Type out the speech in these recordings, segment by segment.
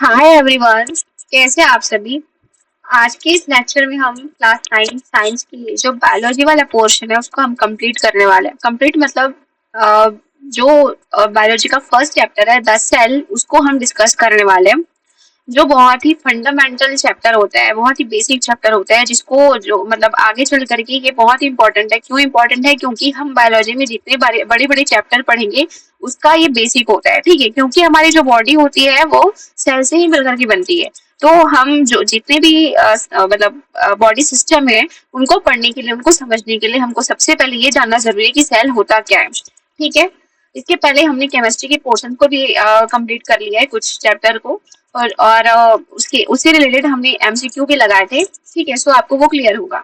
Hi everyone, कैसे हैं आप सभी। आज के इस लेक्चर में हम क्लास 9 साइंस की जो बायोलॉजी वाला पोर्शन है उसको हम कंप्लीट करने वाले हैं। कंप्लीट मतलब अ, जो बायोलॉजी का फर्स्ट चैप्टर है द सेल, उसको हम डिस्कस करने वाले हैं। जो बहुत ही फंडामेंटल चैप्टर होता है, बहुत ही बेसिक चैप्टर होता है, जिसको जो मतलब आगे चल करके ये बहुत ही इंपॉर्टेंट है। क्यों इंपॉर्टेंट है? क्योंकि हम बायोलॉजी में जितने बड़े बड़े बड़े चैप्टर पढ़ेंगे उसका ये बेसिक होता है। ठीक है, क्योंकि हमारी जो बॉडी होती है वो सेल से ही मिलकर के बनती है। तो हम जो जितने भी मतलब बॉडी सिस्टम है उनको पढ़ने के लिए, उनको समझने के लिए हमको सबसे पहले ये जानना जरूरी है कि सेल होता क्या है। ठीक है, इसके पहले हमने केमिस्ट्री के पोर्शन को भी कंप्लीट कर लिया है, कुछ चैप्टर को। और उसके उससे रिलेटेड हमने एमसीक्यू भी लगाए थे। ठीक है, सो आपको वो क्लियर होगा।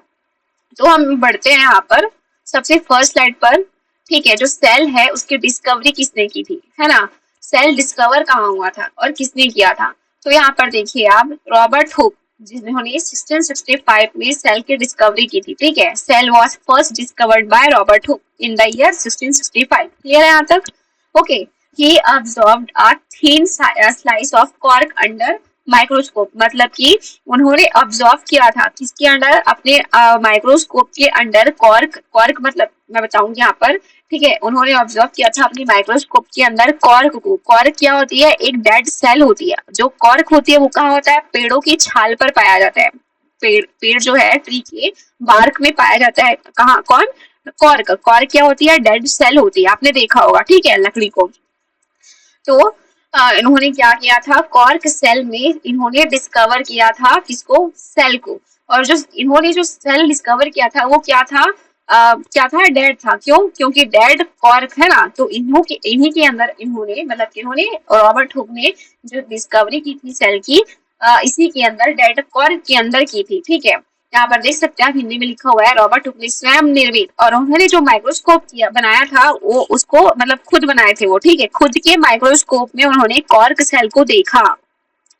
तो हम बढ़ते हैं यहाँ पर सबसे फर्स्ट स्लाइड पर। ठीक है, जो सेल है उसकी डिस्कवरी किसने की थी, है ना। सेल डिस्कवर कहाँ हुआ था और किसने किया था? तो यहाँ पर देखिए आप, रॉबर्ट हुक, जिन्होंने 1665 में सेल की डिस्कवरी की थी। ठीक है, cell was first discovered by Robert Hooke in the year 1665। Clear है यहाँ तक? Okay. He observed a thin slice of cork under microscope, मतलब कि उन्होंने ऑब्जर्व किया था किसके अंडर, अपने माइक्रोस्कोप के अंडर। कॉर्क, कॉर्क मतलब मैं बताऊंगी यहाँ पर। ठीक है, उन्होंने ऑब्जर्व किया था अपनी माइक्रोस्कोप के अंदर कॉर्क को। कॉर्क क्या होती है? एक डेड सेल होती है। जो कॉर्क होती है वो कहाँ होता है? पेड़ों की छाल पर पाया जाता है। पेड़ पेड़ जो है ट्री के बार्क में पाया जाता है। कहाँ? कौन? कॉर्क। कॉर्क क्या होती है? डेड सेल होती है, आपने देखा होगा। ठीक है, लकड़ी को। तो इन्होंने क्या किया था? कॉर्क सेल में इन्होंने डिस्कवर किया था किसको? सेल को। और जो इन्होंने जो सेल डिस्कवर किया था वो क्या था? क्या था? डेड था। क्यों? क्योंकि डेड कॉर्क है ना, तो इन्हीं के अंदर इन्होंने, मतलब इन्होंने, रॉबर्ट हुक ने जो डिस्कवरी की थी सेल की, इसी के अंदर डेड कॉर्क के अंदर की थी। ठीक है, यहाँ पर देख सकते हैं आप, हिंदी में लिखा हुआ है रॉबर्ट हुक ने स्वयं निर्मित, और उन्होंने जो माइक्रोस्कोप किया बनाया था वो उसको मतलब खुद बनाए थे वो। ठीक है, खुद के माइक्रोस्कोप में उन्होंने कॉर्क सेल को देखा।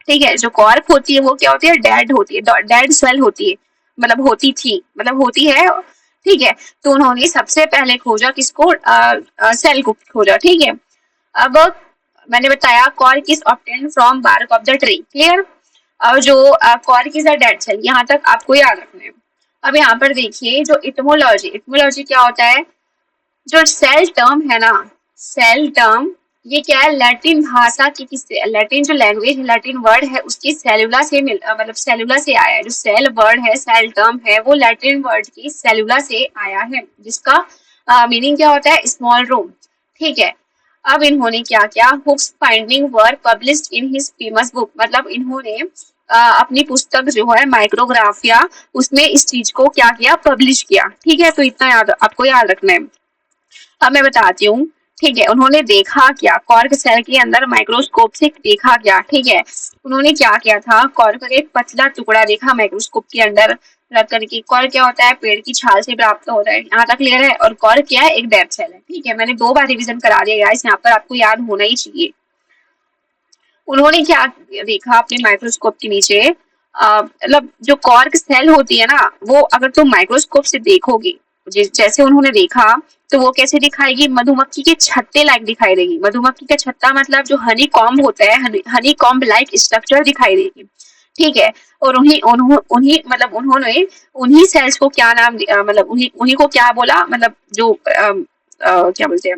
ठीक है, जो कॉर्क होती है वो क्या होती है? डेड होती है, डेड सेल होती है, मतलब होती थी, मतलब होती है। ठीक है, तो उन्होंने सबसे पहले खोजा किसको? सेल को खोजा। ठीक है, अब मैंने बताया cork is obtained from bark of the tree. Clear? और जो cork is a dead cell, यहाँ तक आपको याद रखना है। अब यहाँ पर देखिए, जो इटमोलॉजी, इटमोलॉजी क्या होता है? जो सेल टर्म है ना, सेल टर्म, ये क्या है? लैटिन भाषा की, किससे? लैटिन जो लैंग्वेज है, लैटिन वर्ड है, उसकी सेलुला से मतलब सेलुला से आया है। जो सेल वर्ड है, सेल टर्म है, वो लैटिन वर्ड की सेलुला से आया है, जिसका मीनिंग क्या होता है? Small room. ठीक है, अब इन्होंने क्या किया? Hooke's finding were published in his famous book, मतलब इन्होंने अपनी पुस्तक जो है माइक्रोग्राफिया, उसमें इस चीज को क्या किया? पब्लिश किया। ठीक है, तो इतना याद आपको याद रखना है। अब मैं बताती हूँ। ठीक है, उन्होंने देखा क्या? कॉर्क सेल के अंदर माइक्रोस्कोप से देखा क्या? ठीक है, उन्होंने क्या किया था? कॉर्क का एक पतला टुकड़ा देखा माइक्रोस्कोप के अंदर रख करके। कॉर्क क्या होता है? पेड़ की छाल से प्राप्त होता है। यहाँ तक क्लियर है? और कॉर्क क्या है? एक डेड सेल है। ठीक है, मैंने 2 बार रिवीजन करा दिया गाइस, यहाँ पर आपको याद होना ही चाहिए। उन्होंने क्या देखा अपने माइक्रोस्कोप के नीचे? मतलब जो कॉर्क सेल होती है ना, वो अगर तुम माइक्रोस्कोप से देखोगे, जैसे उन्होंने देखा, तो वो कैसे दिखाएगी? मधुमक्खी के छत्ते लाइक दिखाई देगी। मधुमक्खी का छत्ता मतलब जो हनी कॉम्ब होता है, हनी कॉम्ब लाइक स्ट्रक्चर दिखाई देगी। ठीक है, और उन्हीं उन्हों, उन्हीं मतलब उन्होंने उन्हीं सेल्स को क्या नाम मतलब उन्हीं उन्हीं को क्या बोला? मतलब जो क्या बोलते हैं,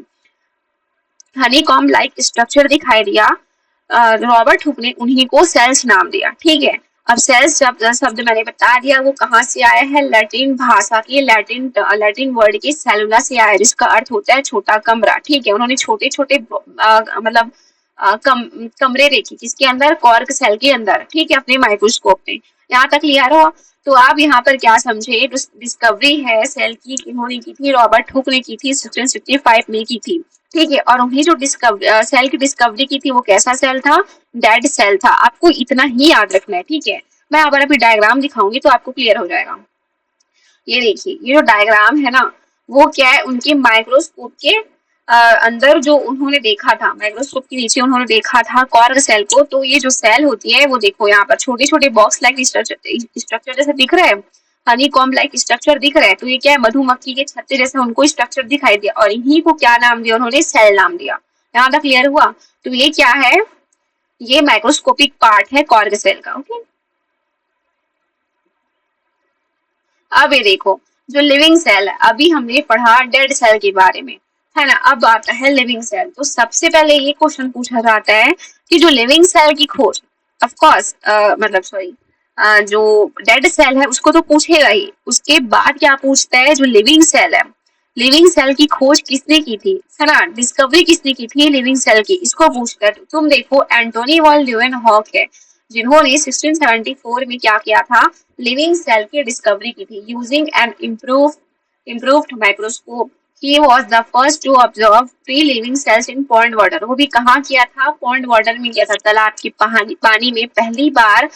हनी कॉम्ब लाइक स्ट्रक्चर दिखाई दिया। रॉबर्ट हुक ने उन्हीं को सेल्स नाम दिया। ठीक है, अब सेल्स शब्द मैंने बता दिया, वो कहाँ से आया है? लैटिन भाषा की, लैटिन वर्ड की सेलुला से आया है, जिसका अर्थ होता है छोटा कमरा। ठीक है, उन्होंने छोटे छोटे मतलब कमरे देखे किसके अंदर? कॉर्क सेल के अंदर। ठीक है, अपने माइक्रोस्कोप में। यहाँ तक क्लियर हो? तो आप यहाँ पर क्या समझे? डिस्कवरी है सेल की, किन्होंने की थी? रॉबर्ट हुक ने की थी, 1665 में की थी। ठीक है, और उन्हें जो सेल की डिस्कवरी की थी वो कैसा सेल था? डेड सेल था। आपको इतना ही याद रखना है। ठीक है, मैं अगर अभी डायग्राम दिखाऊंगी तो आपको क्लियर हो जाएगा। ये देखिए, ये जो डायग्राम है ना, वो क्या है? उनके माइक्रोस्कोप के अंदर जो उन्होंने देखा था, माइक्रोस्कोप के नीचे उन्होंने देखा था कॉर्क सेल को। तो ये जो सेल होती है वो देखो यहाँ पर छोटे छोटे बॉक्स लाइक स्ट्रक्चर जैसे दिख रहा है, हनी कॉम्ब लाइक स्ट्रक्चर दिख रहा है। तो ये क्या है? मधुमक्खी के छत्ते जैसे उनको स्ट्रक्चर दिखाई दिया, और इन्हीं को क्या नाम दिया? उन्होंने सेल नाम दिया। यहाँ तक क्लियर हुआ? तो ये क्या है? ये माइक्रोस्कोपिक पार्ट है कॉर्क सेल का। ओके, अब ये देखो, जो लिविंग सेल है, अभी हमने पढ़ा डेड सेल के बारे में, है ना। अब आता है लिविंग सेल। तो सबसे पहले ये क्वेश्चन पूछा जाता है कि जो लिविंग सेल की खोज, ऑफ कोर्स मतलब सॉरी, जो डेड सेल है उसको तो पूछेगा ही, उसके बाद क्या पूछता है, जो लिविंग सेल है, लिविंग सेल की खोज किसने की थी, है ना, डिस्कवरी किसने की थी लिविंग सेल की, इसको पूछता है। तुम देखो, एंटोनी वॉन ल्यूवेनहॉक है, जिन्होंने 1674 में क्या किया था, लिविंग सेल की डिस्कवरी की थी using an improved microscope. He was the first to observe free living cells in pond water. वो भी कहाँ किया था, पॉन्ड वाटर में किया था, तालाब की पानी में पहली बार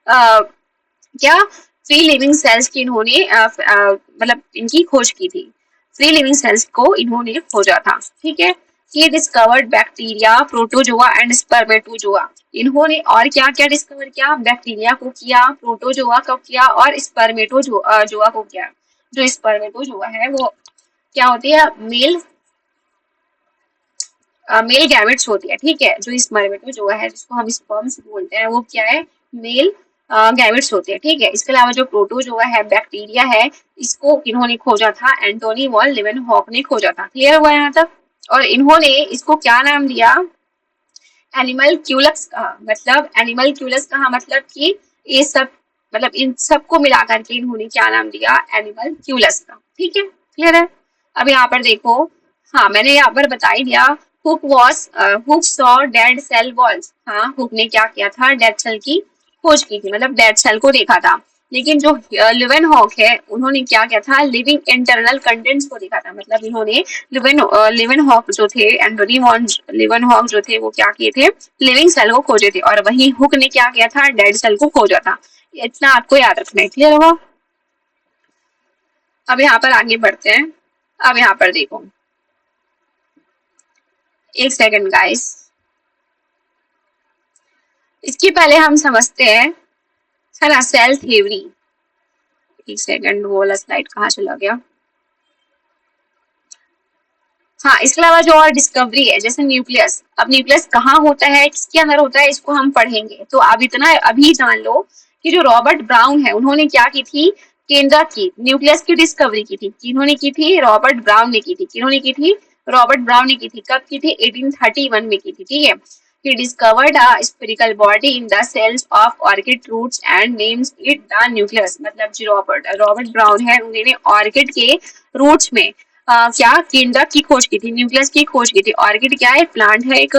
क्या फ्री लिविंग सेल्स की इन्होंने मतलब इनकी खोज की थी, फ्री लिविंग सेल्स को इन्होंने खोजा था। ठीक है, ये discovered bacteria, protozoa and spermatozoa. इन्होंने और क्या क्या डिस्कवर किया, बैक्टीरिया को किया, प्रोटोजोआ को किया और स्पर्मेटोजोआ को किया। जो स्पर्मेटोजोआ है वो क्या होती है, मेल गैमेट्स होती है। ठीक है, जो स्पर्मेटोजोआ है जिसको हम स्पर्म्स बोलते हैं, वो क्या है, मेल गैमेट्स होते हैं। ठीक है, इसके अलावा जो प्रोटोजोआ है, बैक्टीरिया है, इसको इन्होंने खोजा था, एंटोनी वॉन लीवेनहॉक ने खोजा था। क्लियर हुआ यहाँ तक। और इन्होंने इसको क्या नाम दिया, एनिमल क्यूलक्स कहा। मतलब एनिमल क्यूलस कहा, मतलब कि ये सब, मतलब इन सबको मिलाकर के इन्होंने क्या नाम दिया, एनिमल क्यूलस का। ठीक है, क्लियर है। अब यहाँ पर देखो, हाँ मैंने यहाँ पर बता ही दिया, Hooke saw dead cell walls. हाँ, हुक ने क्या किया था, डेड सेल की खोज की थी, मतलब डेड सेल को देखा था। लेकिन जो लिवेनहॉक है, उन्होंने क्या किया था, लिविंग इंटरनल कंटेंट्स को देखा था। मतलब इन्होंने लिवेनहॉक जो थे, एंटोनी वॉन लिवेनहॉक जो थे, वो क्या किए थे, लिविंग सेल को खोजे थे। और वही हुक ने क्या किया था, डेड सेल को खोजा था। इतना आपको याद रखना है। क्लियर होगा। अब यहाँ पर आगे बढ़ते हैं। अब यहाँ पर देखो, एक सेकंड गाइस, इसके पहले हम समझते हैं, है ना, सेल थ्योरी। एक सेकंड, वो वाला स्लाइड कहाँ चला गया। हाँ, इसके अलावा जो और डिस्कवरी है, जैसे न्यूक्लियस। अब न्यूक्लियस कहाँ होता है, किसके अंदर होता है, इसको हम पढ़ेंगे। तो आप इतना अभी जान लो कि जो रॉबर्ट ब्राउन है, उन्होंने क्या की थी, केंद्र की न्यूक्लियस की डिस्कवरी की थी। किन्होंने की थी, रॉबर्ट ब्राउन ने की थी। किन्होंने की थी, रॉबर्ट ब्राउन ने की थी। कब की थी, 1831 में की थी। ठीक है, he discovered a spherical body in the cells of orchid roots and names it the nucleus। मतलब जो रॉबर्ट ब्राउन है, उन्होंने ऑर्किड के रूट्स में क्या केंद्रक की खोज की थी, न्यूक्लियस की खोज की थी। ऑर्किड क्या है, प्लांट है एक।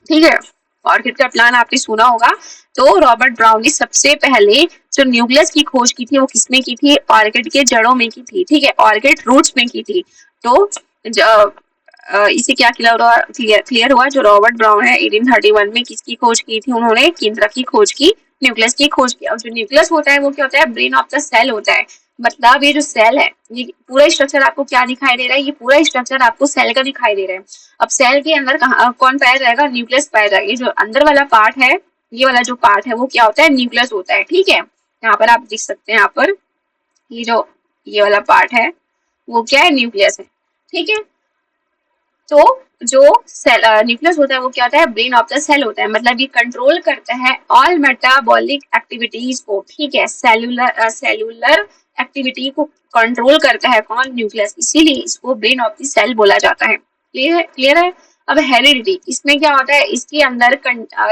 ठीक है, ऑर्किड का प्लान आपने सुना होगा। तो रॉबर्ट ब्राउन ने सबसे पहले जो न्यूक्लियस की खोज की थी, वो किसमें की थी, ऑर्किड के जड़ों में की थी। ठीक है, ऑर्किड रूट्स में की थी। तो इसे क्या क्लियर हुआ, जो रॉबर्ट ब्राउन है, 1831 में किसकी खोज की थी, उन्होंने केंद्रक की खोज की, न्यूक्लियस की खोज की। और जो न्यूक्लियस होता है वो क्या होता है, ब्रेन ऑफ द सेल होता है। मतलब ये जो सेल है, ये पूरा स्ट्रक्चर आपको क्या दिखाई दे रहा है, ये पूरा स्ट्रक्चर आपको सेल का दिखाई दे रहा है। अब सेल के अंदर कौन पाया जाएगा, न्यूक्लियस पाया जाएगा। ये जो अंदर वाला पार्ट है, ये वाला जो पार्ट है, वो क्या होता है, न्यूक्लियस होता है। ठीक है, यहाँ पर आप देख सकते हैं, यहाँ पर ये वाला पार्ट है, वो क्या है, न्यूक्लियस है। ठीक है, तो जो सेल न्यूक्लियस होता है, वो क्या होता है, ब्रेन ऑफ द सेल होता है। मतलब ये कंट्रोल करता है ऑल मेटाबॉलिक एक्टिविटीज को। ठीक है, सेलुलर एक्टिविटी को कंट्रोल करता है कौन, न्यूक्लियस। इसीलिए इसको ब्रेन ऑफ द सेल बोला जाता है। क्लियर है। अब हेरिडिटी, इसमें क्या होता है, इसके अंदर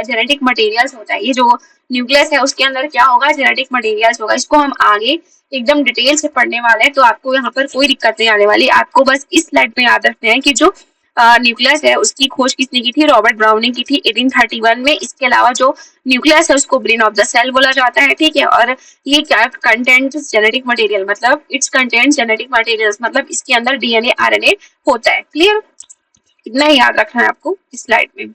जेनेटिक मटेरियल्स होता है। ये जो न्यूक्लियस है, उसके अंदर क्या होगा, जेनेटिक मटेरियल्स होगा। इसको हम आगे एकदम डिटेल से पढ़ने वाले हैं, तो आपको यहाँ पर कोई दिक्कत नहीं आने वाली। आपको बस इस स्लाइड में याद रखना है कि जो न्यूक्लियस है, उसकी खोज किसने की थी, रॉबर्ट ब्राउन ने की थी 1831 में। इसके अलावा जो न्यूक्लियस है, उसको ब्रेन ऑफ द सेल बोला जाता है। ठीक है, और ये क्या कंटेंट जेनेटिक मटेरियल, मतलब इट्स कंटेंट जेनेटिक मटेरियल्स, मतलब इसके अंदर डीएनए आरएनए होता है। क्लियर, इतना ही याद रखना है आपको इस स्लाइड में।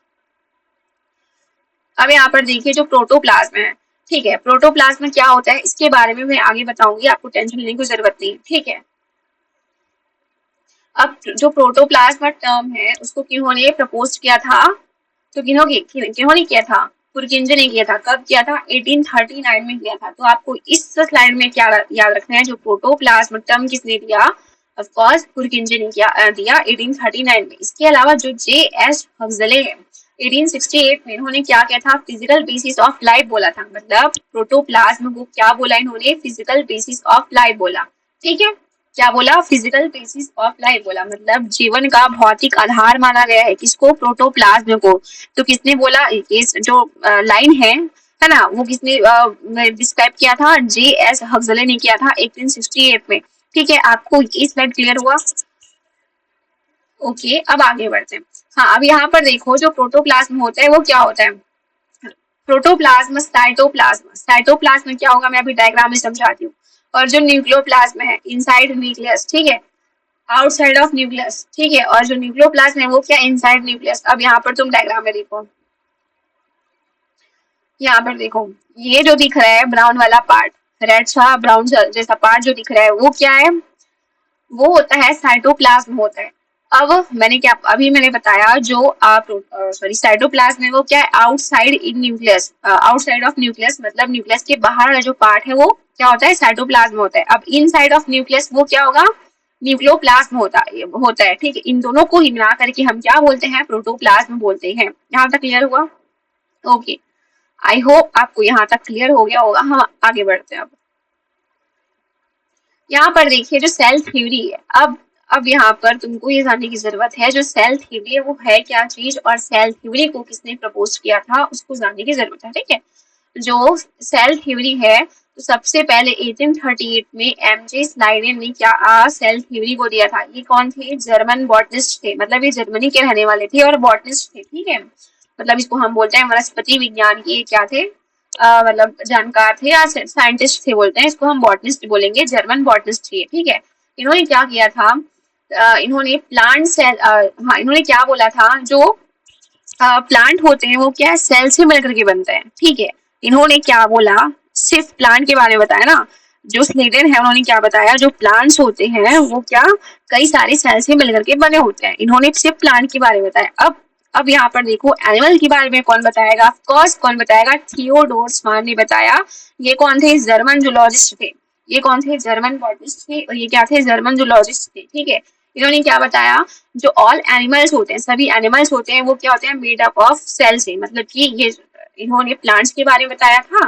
अब यहाँ पर देखिए, जो प्रोटोप्लाज्म है, ठीक है, प्रोटोप्लाज्म क्या होता है, इसके बारे में मैं आगे बताऊंगी, आपको टेंशन लेने की जरूरत नहीं। ठीक है, अब जो प्रोटोप्लाज्म टर्म है, उसको किन्होंने प्रपोज किया था, तो किन्होंने किया था, पुरकिंजे ने किया था। कब किया था, 1839 में किया था। तो आपको इस स्लाइड में क्या याद रखना है, जो प्रोटोप्लाज्म टर्म किसने दिया, ऑफ कोर्स पुरकिंजे ने दिया 1839 में। इसके अलावा जो जे एस हक्सले है, 1868 में इन्होंने क्या किया था, फिजिकल बेसिस ऑफ लाइफ बोला था, मतलब प्रोटोप्लाज्म को क्या बोला इन्होंने, फिजिकल बेसिस ऑफ लाइफ बोला। ठीक है, क्या बोला, फिजिकल बेसिस ऑफ लाइफ बोला, मतलब जीवन का भौतिक आधार माना गया है किसको, प्रोटोप्लाज्म को। तो किसने बोला, ये जो लाइन है ना, वो किसने डिस्क्राइब किया था, J.S. हक्सले ने किया था 1868 में। ठीक है, आपको ये स्लाइड क्लियर हुआ? ओके, अब आगे बढ़ते हैं। हाँ, अब यहाँ पर देखो जो प्रोटोप्लाज्म होता है वो क्या होता है, प्रोटोप्लाज्म, साइटोप्लाज्म। साइटोप्लाज्म में क्या होगा, मैं अभी डायग्राम में समझाती हूँ। और जो न्यूक्लियोप्लाज्म है, इनसाइड न्यूक्लियस, ठीक है, आउटसाइड ऑफ न्यूक्लियस, ठीक है, और जो न्यूक्लियोप्लाज्म है वो क्या, इनसाइड न्यूक्लियस। अब यहाँ पर तुम डायग्राम में देखो, यहाँ पर देखो, ये जो दिख रहा है ब्राउन वाला पार्ट, रेड सा ब्राउन जैसा पार्ट जो दिख रहा है वो क्या है, वो होता है साइटोप्लाज्म होता है। अब मैंने क्या, अभी मैंने बताया जो आप सॉरी साइटोप्लाज्म है वो क्या है, outside in nucleus, outside of nucleus, मतलब न्यूक्लियस के बाहर वाला जो पार्ट है वो क्या होता है, साइटोप्लाज्म होता है। अब इन साइड ऑफ न्यूक्लियस वो क्या होगा, न्यूक्लियोप्लाज्म होता है। ठीक है, इन दोनों को ही मिला करके हम क्या बोलते हैं, प्रोटोप्लाज्म बोलते हैं। यहाँ तक क्लियर हुआ? ओके, आई होप आपको यहाँ तक क्लियर हो गया होगा। हम आगे बढ़ते हैं। अब यहाँ पर देखिए जो सेल थ्योरी है, अब यहाँ पर तुमको ये जानने की जरूरत है जो सेल थ्योरी है वो है क्या चीज, और सेल थ्योरी को किसने प्रपोज किया था उसको जानने की जरूरत है। ठीक है, जो सेल थ्योरी है तो सबसे पहले 1838 में एमजे स्लाइडेन ने क्या सेल थ्योरी को दिया था। ये कौन थे, जर्मन बॉटनिस्ट थे, मतलब ये जर्मनी के रहने वाले थे और बॉटनिस्ट थे। ठीक है, मतलब इसको हम बोलते हैं वनस्पति विज्ञान के क्या थे, मतलब जानकार थे या साइंटिस्ट थे बोलते हैं, इसको हम बॉटनिस्ट बोलेंगे, जर्मन बॉटनिस्ट थे। ठीक है, इन्होंने क्या किया था, इन्होंने प्लांट सेल, हाँ इन्होंने क्या बोला था, जो प्लांट होते हैं वो क्या है, सेल से मिलकर के बनते हैं। ठीक है, इन्होंने क्या बोला, सिर्फ प्लांट के बारे में बताया ना, जो स्नेडन है उन्होंने क्या बताया, जो प्लांट्स होते हैं वो क्या कई सारे सेल से मिलकर के बने होते हैं। इन्होंने सिर्फ प्लांट के बारे में बताया। अब यहाँ पर देखो एनिमल के बारे में कौन बताएगा, ऑफ कोर्स कौन बताएगा, थियोडोर स्वान ने बताया। ये कौन थे, जर्मन जूलॉजिस्ट थे। ये कौन थे, जर्मन बॉटनिस्ट थे, और ये क्या थे, जर्मन जूलॉजिस्ट थे। ठीक है, इन्होंने क्या बताया, जो ऑल एनिमल्स होते हैं, सभी एनिमल्स होते हैं वो क्या होते हैं, मेड अप ऑफ सेल से, मतलब कि ये इन्होंने प्लांट्स के बारे में बताया था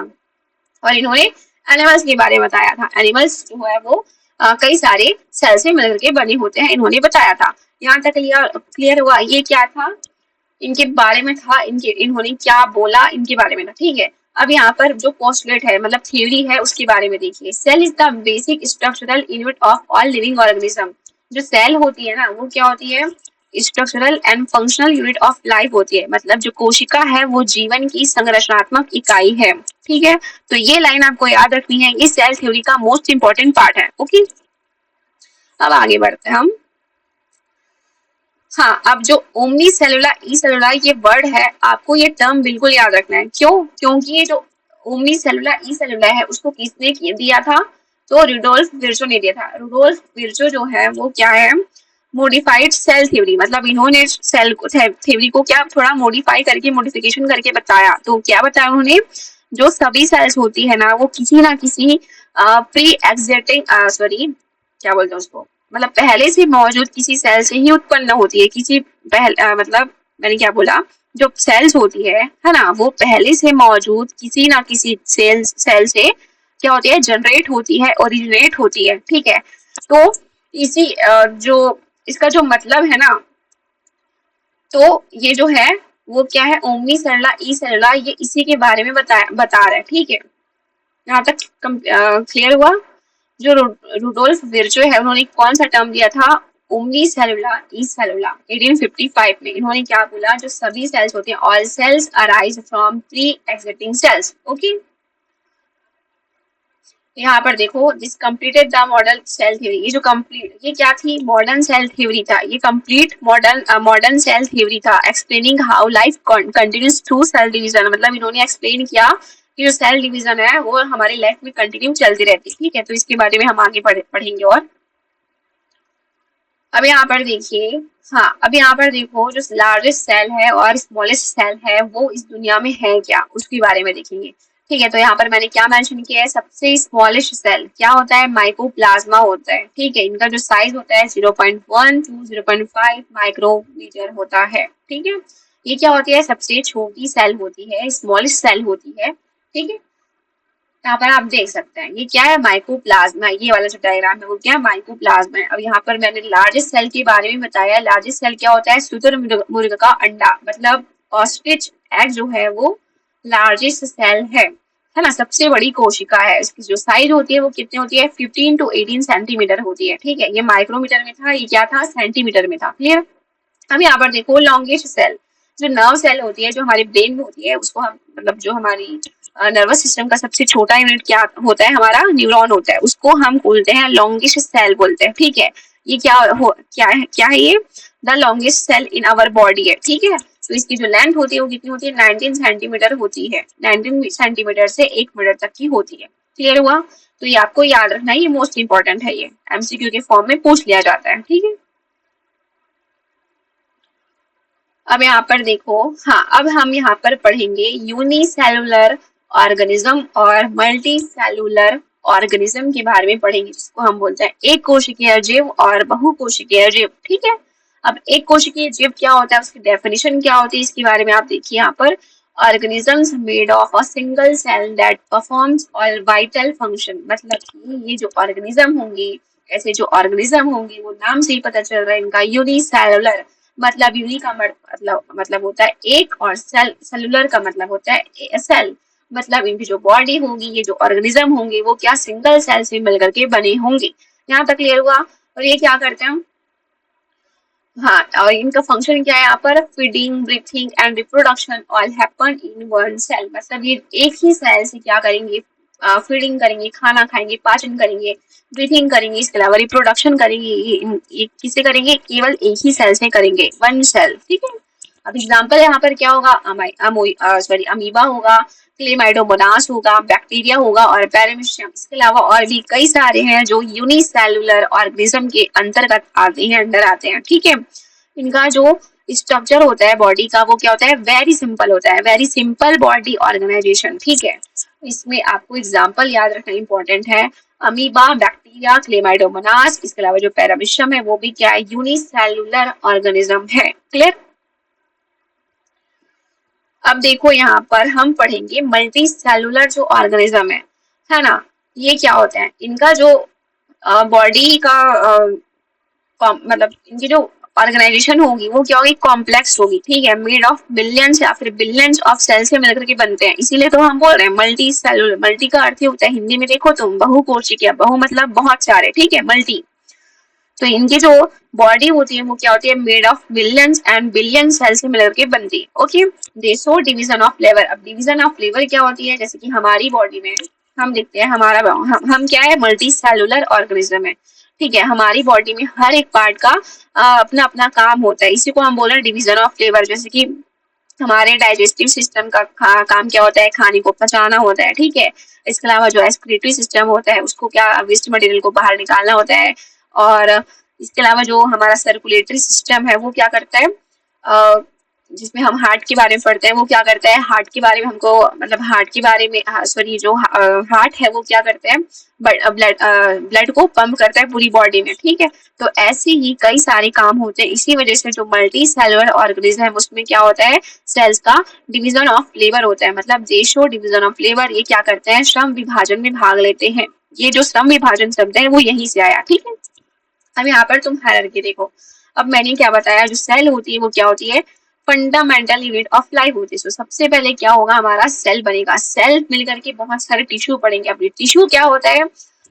और इन्होंने एनिमल्स के बारे में बताया था। एनिमल्स जो है वो कई सारे सेल से मिलकर के बने होते हैं, इन्होंने बताया था। यहाँ तक क्लियर हुआ, ये क्या था, इनके बारे में था, इनके इन्होंने क्या बोला इनके बारे में था। ठीक है, अब यहाँ पर जो पोस्टुलेट है मतलब थ्योरी है उसके बारे में देखिए। Cell is the basic structural unit of all living organism. जो सेल होती है ना वो क्या होती है, structural and functional unit of life होती है, मतलब जो कोशिका है वो जीवन की संरचनात्मक इकाई है। ठीक है, तो ये लाइन आपको याद रखनी है, ये सेल थ्योरी का मोस्ट इंपॉर्टेंट पार्ट है। ओके, अब आगे बढ़ते हैं हम। हाँ, अब जो ओमनी सेलुला ई सेलुला ये वर्ड है, आपको ये टर्म बिल्कुल याद रखना है। क्यों, क्योंकि ये जो ओमनी सेलुला ई सेलुला है उसको किसने दिया था, तो रुडोल्फ विर्चो ने दिया था। रुडोल्फ विर्चो जो है वो क्या है, मॉडिफाइड सेल थ्योरी, मतलब इन्होंने सेल को थ्योरी को क्या थोड़ा मॉडिफाई करके मॉडिफिकेशन करके बताया। तो क्या बताया उन्होंने, जो सभी सेल्स होती है ना वो किसी ना किसी प्री एग्जिस्टिंग सॉरी क्या बोलते हैं उसको, मतलब पहले से मौजूद किसी सेल से ही उत्पन्न होती है। किसी मतलब मैंने क्या बोला, जो सेल्स होती है ना, वो पहले से मौजूद किसी ना किसी सेल से क्या होती है, जनरेट होती है, ओरिजिनेट होती है। ठीक है, तो इसी जो इसका जो मतलब है ना, तो ये जो है वो क्या है, ओमनी सेलुला ई सेलुला, ये इसी के बारे में बता रहा है। ठीक है, यहाँ तक क्लियर हुआ। जो रुडोल्फ विर्चो है उन्होंने कौन सा टर्म दिया था, ओमनी सेलुला ई सेलुला 1855 में। इन्होंने क्या बोला, जो सभी सेल्स होते हैं, all cells arise from pre existing cells. Okay, यहाँ पर देखो, this completed the modern cell theory. ये जो कंप्लीट, ये क्या थी, मॉडर्न सेल थ्योरी था। ये कंप्लीट मॉडर्न सेल थ्योरी था, explaining how life continues through cell division. मतलब इन्होंने एक्सप्लेन किया कि जो सेल डिवीजन है वो हमारी लाइफ में कंटिन्यू चलती रहती है। ठीक है, तो इसके बारे में हम आगे पढ़ेंगे। और अब यहाँ पर देखिए, हाँ अब यहाँ पर देखो, जो लार्जेस्ट सेल है और स्मॉलेस्ट सेल है वो इस दुनिया में है क्या, उसके बारे में देखेंगे। ठीक है, तो यहाँ पर मैंने क्या मेंशन किया है, सबसे स्मॉलेस्ट सेल क्या होता है, माइकोप्लाज्मा होता है। ठीक है, इनका जो साइज होता है 0.1 to 0.5 माइक्रोमीटर होता है। ठीक है, ये क्या होती है, सबसे छोटी सेल होती है, स्मॉलेस्ट सेल होती है, ठीक है। यहाँ पर आप देख सकते हैं ये क्या है, माइकोप्लाज्मा। ये वाला जो डायग्राम है वो क्या है, माइकोप्लाज्मा है। अब यहाँ पर मैंने लार्जेस्ट सेल के बारे में बताया। लार्जेस्ट सेल क्या होता है, शुतुरमुर्ग का अंडा, मतलब ऑस्ट्रिच एग जो है वो लार्जेस्ट सेल है ना, सबसे बड़ी कोशिका है। इसकी जो साइज होती है वो कितनी होती है, 15 to 18 सेंटीमीटर होती है, ठीक है। ये माइक्रोमीटर में था, ये क्या था, सेंटीमीटर में था, क्लियर। अब यहाँ पर देखो लॉन्गेस्ट सेल, जो नर्व सेल होती है, जो हमारे ब्रेन में होती है, उसको हम मतलब जो हमारी नर्वस सिस्टम का सबसे छोटा यूनिट क्या होता है, हमारा न्यूरॉन होता है, उसको हम बोलते हैं लॉन्गेस्ट सेल बोलते हैं, ठीक है। ये क्या है ये, the longest cell in our body है, ठीक है। तो इसकी जो लेंथ होती है वो कितनी होती है, 19 सेंटीमीटर होती है। 19 सेंटीमीटर से 1 मीटर तक की होती है, क्लियर हुआ। तो ये आपको याद रखना है, ये मोस्ट इंपॉर्टेंट है, ये एमसीक्यू के फॉर्म में पूछ लिया जाता है, ठीक है। अब यहाँ पर देखो, हाँ, अब हम यहाँ पर पढ़ेंगे यूनिसेलुलर ऑर्गेनिज्म और मल्टी सेलुलर ऑर्गेनिज्म के बारे में पढ़ेंगे, जिसको हम बोलते हैं एक कोशिकीय जीव और बहुकोशिकीय जीव, ठीक है। अब एक कोशिकीय जीव क्या होता है, उसकी डेफिनेशन क्या होती है, इसके बारे में आप देखिए यहाँ पर, organisms made of a single cell that performs all vital function, मतलब कि ये जो ऑर्गेनिज्म होंगी, ऐसे जो ऑर्गेनिज्म होंगे, वो नाम से ही पता चल रहा है इनका, यूनिसेलुलर मतलब यूनि का मतलब होता है एक, और सेलुलर का मतलब होता है सेल, मतलब इनकी जो बॉडी होगी, ये जो ऑर्गेनिज्म होंगे, वो क्या सिंगल सेल से मिलकर के बने होंगे। यहाँ तक क्लियर हुआ। और ये क्या करते हैं, हाँ, और इनका फंक्शन क्या है यहाँ पर, feeding, breathing and reproduction all happen in one cell, मतलब ये एक ही सेल से क्या करेंगे, फीडिंग करेंगे, खाना खाएंगे, पाचन करेंगे, ब्रीथिंग करेंगे, इसके अलावा रिप्रोडक्शन करेंगे। ये किससे करेंगे, केवल एक ही सेल से करेंगे, वन सेल, ठीक है। अब एग्जाम्पल यहाँ पर क्या होगा, सॉरी अमीबा होगा, क्लेमाइडोमोनास होगा, बैक्टीरिया होगा और पैरामीशियम। इसके अलावा और भी कई सारे हैं जो यूनिसेलुलर ऑर्गेनिज्म के अंतर्गत आते हैं, अंडर आते हैं, ठीक है। इनका जो स्ट्रक्चर होता है बॉडी का, वो क्या होता है, वेरी सिंपल होता है, वेरी सिंपल बॉडी ऑर्गेनाइजेशन, ठीक है। इसमें आपको एग्जाम्पल याद रखना इंपॉर्टेंट है, अमीबा, बैक्टीरिया, क्लेमाइडोमोनास, इसके अलावा जो पैरामीशियम है वो भी क्या है, यूनिसेलुलर ऑर्गेनिज्म है, क्लियर। अब देखो यहाँ पर हम पढ़ेंगे मल्टी सेलुलर जो ऑर्गेनिज्म है ना। ये क्या होता है, इनका जो बॉडी का मतलब इनकी जो ऑर्गेनाइजेशन होगी वो क्या होगी, कॉम्प्लेक्स होगी, ठीक है, मेड ऑफ बिलियंस या फिर बिलियंस ऑफ सेल से मिलकर के बनते हैं, इसीलिए तो हम बोल रहे हैं मल्टी सेलुलर। मल्टी का अर्थ होता है हिंदी में देखो तुम, बहुकोशिकीय, बहु मतलब बहुत सारे, ठीक है, मल्टी। तो इनकी जो बॉडी होती है वो क्या होती है, made of billions and billion sale से मिलकर के बनती है, okay. They show division of flavour. अब डिवीजन ऑफ फ्लेवर क्या होती है, जैसे कि हमारी बॉडी में हम देखते हैं, हमारा हम क्या है, मल्टी सेलुलर ऑर्गेनिज्म है, ठीक है। हमारी बॉडी में हर एक पार्ट का अपना अपना काम होता है, इसी को हम बोल रहे हैं डिवीजन ऑफ फ्लेवर। जैसे कि हमारे डाइजेस्टिव सिस्टम का काम क्या होता है, खाने को पचाना होता है, ठीक है। इसके अलावा जो एक्सक्रीटरी सिस्टम होता है, उसको क्या, वेस्ट मटेरियल को बाहर निकालना होता है। और इसके अलावा जो हमारा सर्कुलेटरी सिस्टम है वो क्या करता है, जिसमें हम हार्ट के बारे में पढ़ते हैं, वो क्या करता है, हार्ट के बारे में हमको मतलब हार्ट के बारे में, सॉरी जो हार्ट है वो क्या करते हैं, ब्लड को पंप करता है पूरी बॉडी में, ठीक है। तो ऐसे ही कई सारे काम होते हैं, इसी वजह से जो मल्टी सेलुलर ऑर्गेनिज्म है उसमें क्या होता है, सेल्स का डिवीजन ऑफ लेबर होता है, मतलब देशो डिवीजन ऑफ लेबर। ये क्या करते हैं, श्रम विभाजन में भाग लेते हैं। ये जो श्रम विभाजन शब्द है वो यहीं से आया, ठीक है। अब यहाँ पर तुम हायरार्की देखो, अब मैंने क्या बताया, जो सेल होती है वो क्या होती है, फंडामेंटल यूनिट ऑफ लाइफ होती है। तो सबसे पहले क्या होगा, हमारा सेल बनेगा, सेल मिलकर के बहुत सारे टिश्यू पड़ेंगे। अब टिश्यू क्या होता है,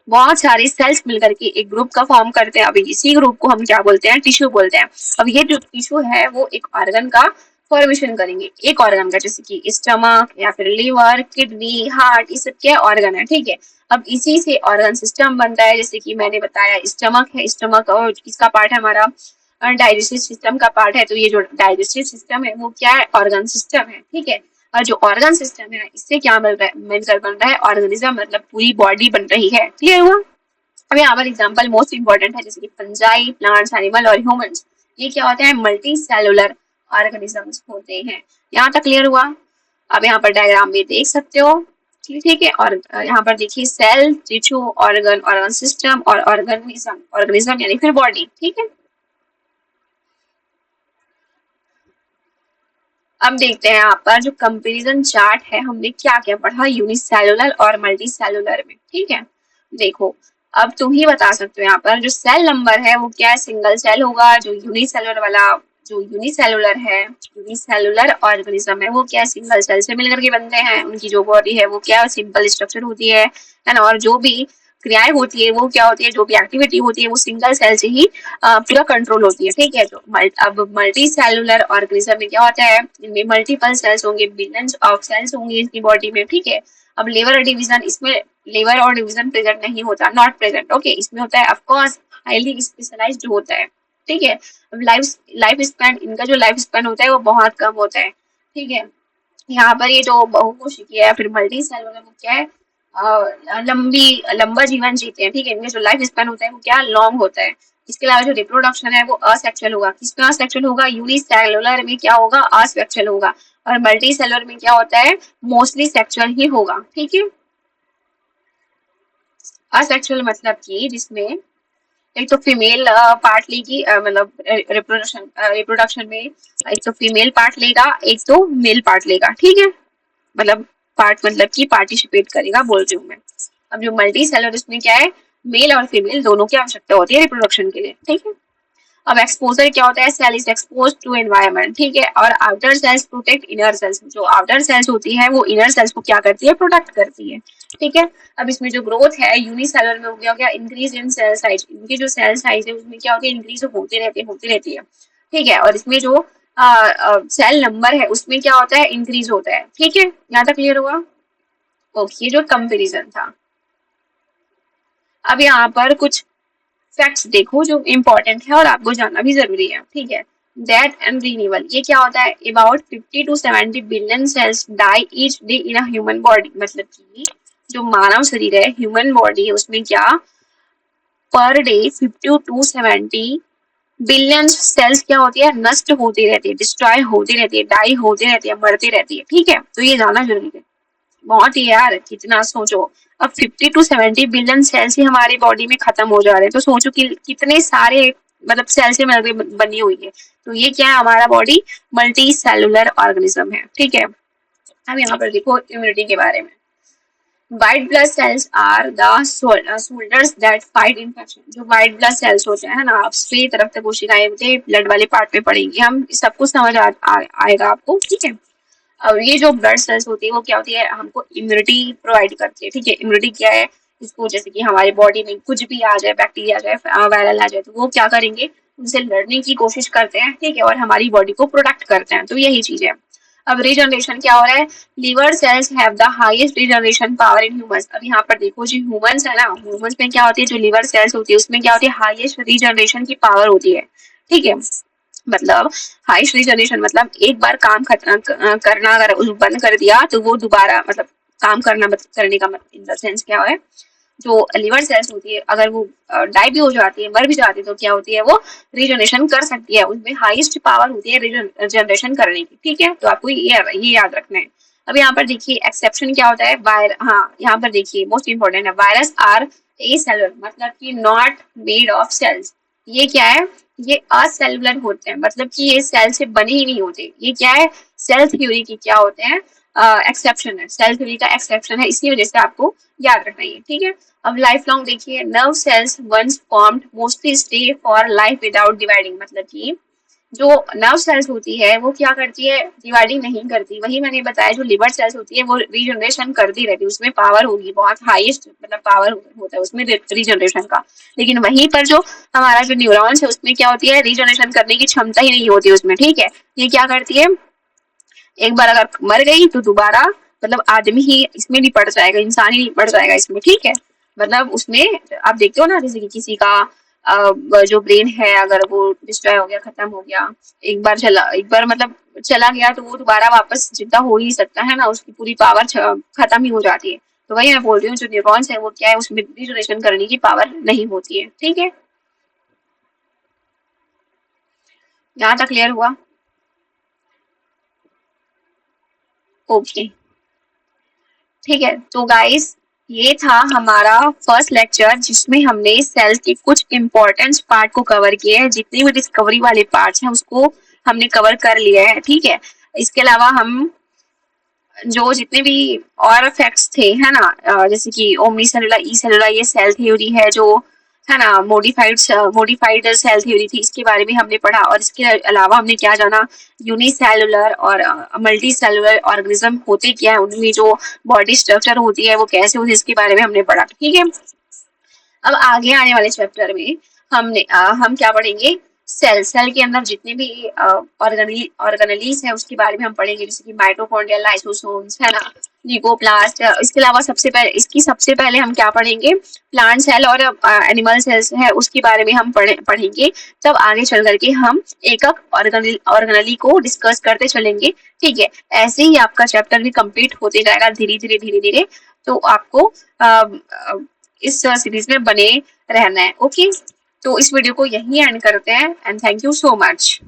बहुत सारे सेल्स मिलकर के एक ग्रुप का फॉर्म करते हैं। अब इसी ग्रुप को हम क्या बोलते हैं, टिश्यू बोलते हैं। अब ये जो टिश्यू है वो एक ऑर्गन का फॉर्मेशन करेंगे, एक ऑर्गन का, जैसे कि स्टमक या फिर लिवर, किडनी, हार्ट, ये सब क्या ऑर्गन है, ठीक है। अब इसी से ऑर्गन सिस्टम बनता है, जैसे कि मैंने बताया स्टमक है, स्टमक और किसका पार्ट है, हमारा डाइजेस्टिव सिस्टम का पार्ट है। तो ये जो डाइजेस्टिव सिस्टम है वो क्या है, ऑर्गन सिस्टम है, ठीक है। और जो ऑर्गन सिस्टम है इससे क्या मिल रहा है, मिलकर बन रहा है ऑर्गेनिज्म, मतलब पूरी बॉडी बन रही है, क्लियर हुआ। अब यहाँ पर एग्जाम्पल मोस्ट इंपॉर्टेंट है, जैसे कि फंजाई, प्लांट्स, एनिमल और ह्यूमंस। ये क्या होते हैं, मल्टी सेलुलर ऑर्गेनिजम्स होते हैं। यहाँ तक क्लियर हुआ। अब यहाँ पर डायग्राम में देख सकते हो, ठीक है। और यहाँ पर देखिए cell, tissue, organ, organ system और ऑर्गेनिज्म, ऑर्गेनिज्म यानी फिर बॉडी, ठीक है। अब देखते हैं यहाँ पर जो कंपैरिजन चार्ट है, हमने क्या क्या पढ़ा यूनिसेलुलर और मल्टी सेलुलर में, ठीक है। देखो अब तुम ही बता सकते हो यहाँ पर जो सेल नंबर है वो क्या है, सिंगल सेल होगा। जो यूनिसेलुलर वाला, जो यूनिसेलुलर है, यूनिसेलुलर ऑर्गेनिज्म है वो क्या है, सिंगल सेल से मिलकर के बनते हैं। उनकी जो बॉडी है वो क्या सिंपल स्ट्रक्चर होती है ना। और जो भी क्रियाएं होती है वो क्या होती है, जो भी एक्टिविटी होती है वो सिंगल सेल से ही पूरा कंट्रोल होती है, ठीक है। तो अब मल्टी सेलुलर ऑर्गेनिज्म में क्या होता है, इनमें मल्टीपल सेल्स होंगे, बिलियंस ऑफ सेल्स होंगे इसकी बॉडी में, ठीक है। अब लेवर डिवीजन, इसमें लेवर और डिवीजन प्रेजेंट नहीं होता, नॉट प्रेजेंट, ओके। इसमें होता है ऑफकोर्स हाईली स्पेशलाइज्ड होता है, ठीक है। अब लाइफ लाइफ स्पैन, इनका जो लाइफ स्पैन होता है वो बहुत कम होता है, ठीक है। यहाँ पर ये जो बहुकोशिकीय है फिर मल्टी सेलुलर वो क्या है, लंबा जीवन जीते हैं, ठीक है। इनका जो लाइफ स्पैन होता है वो क्या लॉन्ग होता है। इसके अलावा जो रिप्रोडक्शन है वो असेक्सुअल होगा। किसमें असेक्सुअल होगा, यूनिसेलुलर में क्या होगा, असेक्सुअल होगा। और मल्टी सेलुलर में क्या होता है, मोस्टली सेक्सुअल ही होगा, ठीक है। असेक्सुअल मतलब कि जिसमें एक तो फीमेल पार्ट लेगी, मतलब रिप्रोडक्शन में एक तो फीमेल पार्ट लेगा, एक तो मेल पार्ट लेगा, ठीक है। मतलब पार्ट मतलब कि पार्टिसिपेट करेगा बोल रही हूँ मैं। अब जो मल्टी सेलुलर इसमें क्या है, मेल और फीमेल दोनों की आवश्यकता होती है रिप्रोडक्शन के लिए, ठीक है। अब एक्सपोजर क्या होता है, cell is expose to environment, ठीक है। और outer cells protect inner cells, जो आउटर सेल्स होती है वो इनर सेल्स को क्या करती है, प्रोटेक्ट करती है, ठीक है। अब इसमें जो ग्रोथ है यूनिसेलुलर में हो गया इंक्रीज इन सेल साइज, इनकी जो सेल साइज है उसमें क्या होती है, इंक्रीज होती रहती है, ठीक है। और इसमें जो सेल नंबर है उसमें क्या होता है, इंक्रीज होता है, ठीक है। यहाँ तक क्लियर हुआ, ओके। ये जो कंपेरिजन था। अब यहाँ पर कुछ फैक्ट्स देखो जो इम्पोर्टेंट है और आपको जानना भी जरूरी है, ठीक है। डेथ एंड रिन्यूअल, ये क्या होता है, about 50 to 70 billion cells die each day in a human body, मतलब कि जो मानव शरीर है, ह्यूमन बॉडी है, उसमें क्या per day 50 to 70 billion sales क्या होती है, नष्ट होती रहती है, डिस्ट्रॉय होती रहती है, डाई होती रहती है, मरती रहती है, ठीक है। तो ये जानना जरूरी है, बहुत ही यार, कितना सोचो। अब 50 to 70 बिलियन सेल्स ही हमारी बॉडी में खत्म हो जा रहे हैं, तो सोचो कि कितने सारे मतलब सेल से मिलकर बनी हुई है। तो ये क्या है, हमारा बॉडी मल्टी सेलुलर ऑर्गेनिज्म है, ठीक है। अब यहाँ पर देखो इम्यूनिटी के बारे में। White blood cells are the soldiers that fight infection, जो व्हाइट ब्लड सेल्स होते हैं ना, आप सभी तरफ से कोशिकाएं होती है, ब्लड वाले पार्ट में पड़ेंगे, हम सब कुछ समझ आएगा आपको, ठीक है। और ये जो ब्लड सेल्स होती है वो क्या होती है, हमको इम्यूनिटी प्रोवाइड करती है, ठीक है। इम्यूनिटी क्या है, इसको जैसे कि हमारी बॉडी में कुछ भी आ जाए, बैक्टीरिया आ जाए, वायरल आ जाए, तो वो क्या करेंगे, उनसे लड़ने की कोशिश करते हैं, ठीक है। और हमारी बॉडी को प्रोटेक्ट करते हैं, तो यही चीज है। अब रीजनरेशन क्या हो रहा है, liver cells have the highest regeneration power in humans. अब यहाँ पर देखो जो ह्यूमंस है ना, ह्यूमंस में क्या होती है, जो लीवर सेल्स होती है उसमें क्या होती है, हाईएस्ट रीजनरेशन की पावर होती है, ठीक है। मतलब हाईएस्ट रीजनरेशन मतलब एक बार काम करना अगर बंद कर दिया तो वो दोबारा मतलब काम करने का इन द सेंस क्या है, जो लिवर सेल्स होती है अगर वो डाई भी हो जाती है, मर भी जाती है, तो क्या होती है, वो रीजनरेशन कर सकती है, उसमें हाईएस्ट पावर होती है रीजनरेशन करने की, ठीक है। तो आपको ये याद रखना है। अब यहाँ पर देखिए एक्सेप्शन क्या होता है, हाँ यहाँ पर देखिए मोस्ट इंपोर्टेंट है, वायरस आर ए सेलुलर, मतलब कि नॉट मेड ऑफ सेल्स। ये क्या है, ये असेलुलर होते हैं, मतलब कि ये सेल से बने ही नहीं होते। ये क्या है, सेल थ्योरी की क्या होते हैं, एक्सेप्शन है, सेल थ्योरी का एक्सेप्शन है, इसी वजह से आपको याद रखना है, ठीक है। अब लाइफ लॉन्ग देखिए, nerve cells once formed mostly stay for life without dividing, मतलब कि जो नर्व सेल्स होती है वो क्या करती है, डिवाइडिंग नहीं करती। वही मैंने बताया जो लिवर सेल्स होती है वो रीजनरेशन करती रहती है, उसमें पावर होगी, बहुत हाईएस्ट मतलब पावर होता है उसमें रीजनरेशन का। लेकिन वहीं पर जो हमारा जो न्यूरॉन्स है उसमें क्या होती है, रीजनरेशन करने की क्षमता ही नहीं होती उसमें, ठीक है। ये क्या करती है, एक बार अगर मर गई तो दोबारा मतलब आदमी ही इसमें नहीं पड़ जाएगा, इंसान ही नहीं पड़ जाएगा इसमें, ठीक है। मतलब उसमें आप देखते हो ना, जैसे कि किसी का जो ब्रेन है अगर वो डिस्ट्रॉय हो गया, खत्म हो गया, एक बार मतलब चला गया तो वो दोबारा वापस जिंदा हो ही सकता है ना, उसकी पूरी पावर खत्म ही हो जाती है। तो वही मैं बोल रही हूँ, जो न्यूरॉन्स है वो क्या है, उसमें रिजनरेशन करने की पावर नहीं होती है, ठीक है। यहाँ तक क्लियर हुआ, ओके, ठीक है। तो गाइस ये था हमारा फर्स्ट लेक्चर जिसमें हमने सेल के कुछ इंपॉर्टेंट पार्ट को कवर किए हैं, जितनी भी डिस्कवरी वाले पार्ट्स हैं उसको हमने कवर कर लिया है, ठीक है। इसके अलावा हम जो जितने भी और फैक्ट्स थे, है ना, जैसे कि ओमनी सेलुलर, ई सेलुलर, ये सेल थ्योरी है जो, है ना, मोडिफाइड सेल थ्योरी थी, इसके बारे में हमने पढ़ा। और इसके अलावा हमने क्या जाना, यूनिसेलुलर और मल्टी सेलुलर ऑर्गेनिज्म होते क्या है, उनमें जो बॉडी स्ट्रक्चर होती है वो कैसे होती है, इसके बारे में हमने पढ़ा। ठीक है, अब आगे आने वाले चैप्टर में हम क्या पढ़ेंगे, सेल के अंदर जितने भी ऑर्गेनेलीज है उसके बारे में हम पढ़ेंगे, जैसे कि माइटोकॉन्ड्रिया, लाइसोसोम्स, है ना, न्यूक्लियोप्लास्ट। इसके अलावा सबसे पहले हम क्या पढ़ेंगे, प्लांट सेल और एनिमल सेल्स है उसके बारे में हम पढ़ेंगे। तब आगे चल करके हम एक ऑर्गेनेली को डिस्कस करते चलेंगे। ठीक है, ऐसे ही आपका चैप्टर भी कंप्लीट होते जाएगा धीरे धीरे। तो आपको इस सीरीज में बने रहना है। ओके, तो इस वीडियो को यहीं एंड करते हैं and thank you so much.